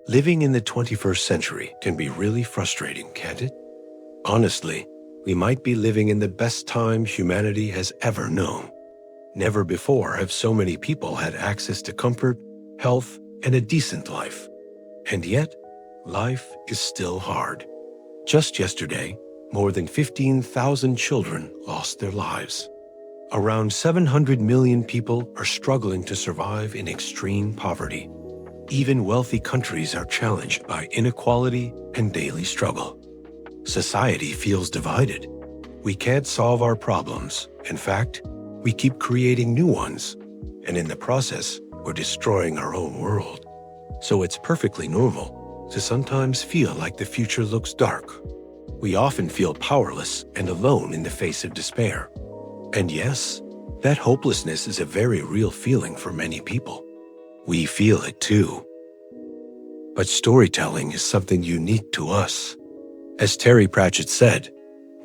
Living in the 21st century can be really frustrating, can't it? Honestly, we might be living in the best time humanity has ever known. Never before have so many people had access to comfort, health, and a decent life. And yet, life is still hard. Just yesterday, more than 15,000 children lost their lives. Around 700 million people are struggling to survive in extreme poverty. Even wealthy countries are challenged by inequality and daily struggle. Society feels divided. We can't solve our problems. In fact, we keep creating new ones. And in the process, we're destroying our own world. So it's perfectly normal to sometimes feel like the future looks dark. We often feel powerless and alone in the face of despair. And yes, that hopelessness is a very real feeling for many people. We feel it too. But storytelling is something unique to us. As Terry Pratchett said,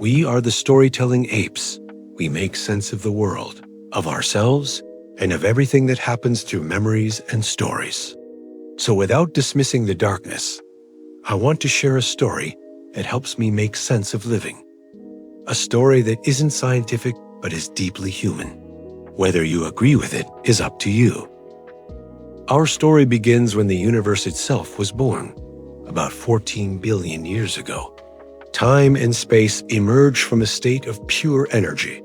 we are the storytelling apes. We make sense of the world, of ourselves, and of everything that happens through memories and stories. So without dismissing the darkness, I want to share a story that helps me make sense of living. A story that isn't scientific, but is deeply human. Whether you agree with it is up to you. Our story begins when the universe itself was born, about 14 billion years ago. Time and space emerged from a state of pure energy.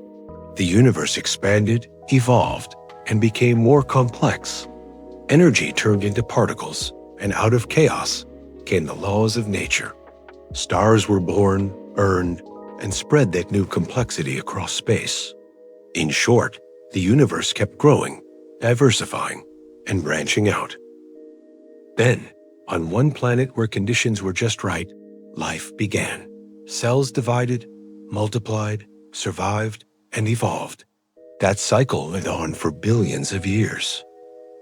The universe expanded, evolved, and became more complex. Energy turned into particles, and out of chaos came the laws of nature. Stars were born, burned, and spread that new complexity across space. In short, the universe kept growing, diversifying, and branching out. Then, on one planet where conditions were just right, life began. Cells divided, multiplied, survived, and evolved. That cycle went on for billions of years.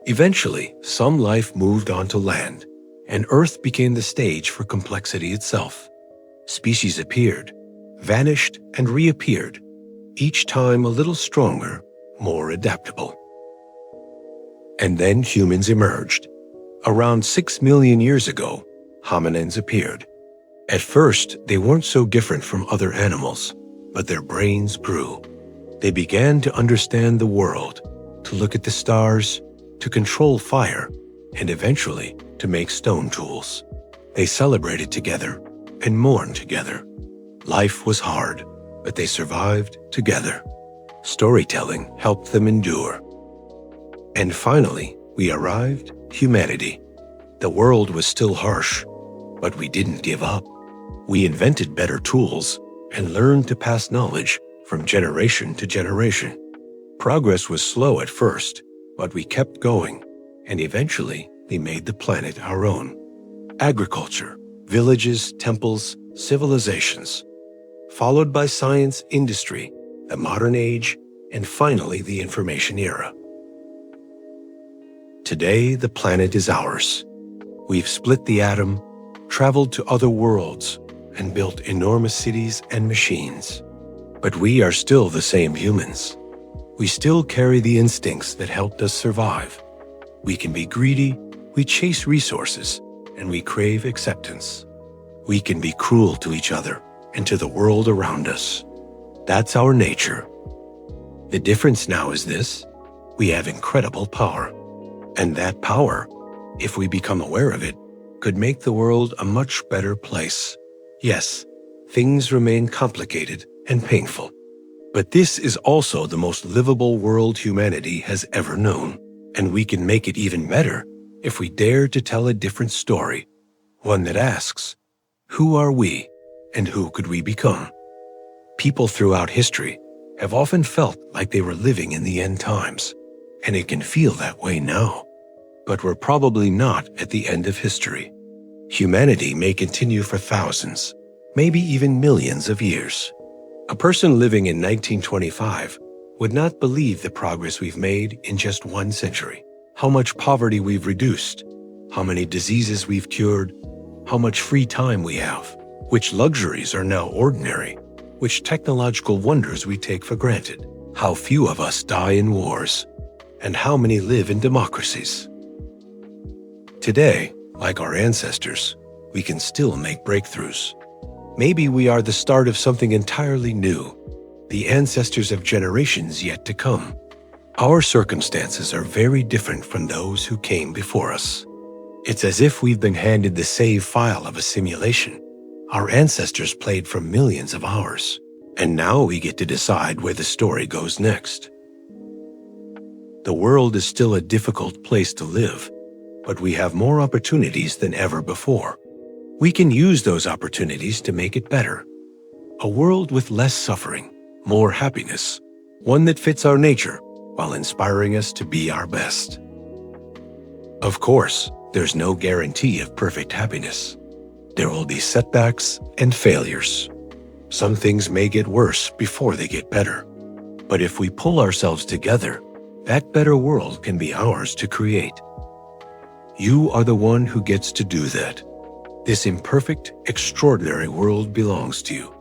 Eventually, some life moved onto land, and Earth became the stage for complexity itself. Species appeared, vanished, and reappeared, each time a little stronger, more adaptable. And then humans emerged. Around 6 million years ago, hominins appeared. At first, they weren't so different from other animals, but their brains grew. They began to understand the world, to look at the stars, to control fire, and eventually to make stone tools. They celebrated together and mourned together. Life was hard, but they survived together. Storytelling helped them endure. And finally, we arrived, humanity. The world was still harsh, but we didn't give up. We invented better tools and learned to pass knowledge from generation to generation. Progress was slow at first, but we kept going, and eventually we made the planet our own. Agriculture, villages, temples, civilizations, followed by science, industry, the modern age, and finally the information era. Today, the planet is ours. We've split the atom, traveled to other worlds, and built enormous cities and machines. But we are still the same humans. We still carry the instincts that helped us survive. We can be greedy, we chase resources, and we crave acceptance. We can be cruel to each other and to the world around us. That's our nature. The difference now is this: we have incredible power. And that power, if we become aware of it, could make the world a much better place. Yes, things remain complicated and painful. But this is also the most livable world humanity has ever known. And we can make it even better if we dare to tell a different story. One that asks, who are we and who could we become? People throughout history have often felt like they were living in the end times. And it can feel that way now. But we're probably not at the end of history. Humanity may continue for thousands, maybe even millions of years. A person living in 1925 would not believe the progress we've made in just 1 century. How much poverty we've reduced, how many diseases we've cured, how much free time we have, which luxuries are now ordinary, which technological wonders we take for granted, how few of us die in wars, and how many live in democracies. Today, Like our ancestors, we can still make breakthroughs. Maybe we are the start of something entirely new, the ancestors of generations yet to come. Our circumstances are very different from those who came before us. It's as if we've been handed the save file of a simulation. Our ancestors played for millions of hours, and now we get to decide where the story goes next. The world is still a difficult place to live, but we have more opportunities than ever before. We can use those opportunities to make it better. A world with less suffering, more happiness, one that fits our nature while inspiring us to be our best. Of course, there's no guarantee of perfect happiness. There will be setbacks and failures. Some things may get worse before they get better. But if we pull ourselves together, that better world can be ours to create. You are the one who gets to do that. This imperfect, extraordinary world belongs to you,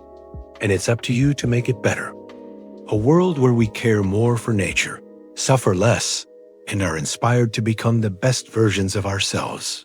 and it's up to you to make it better. A world where we care more for nature, suffer less, and are inspired to become the best versions of ourselves.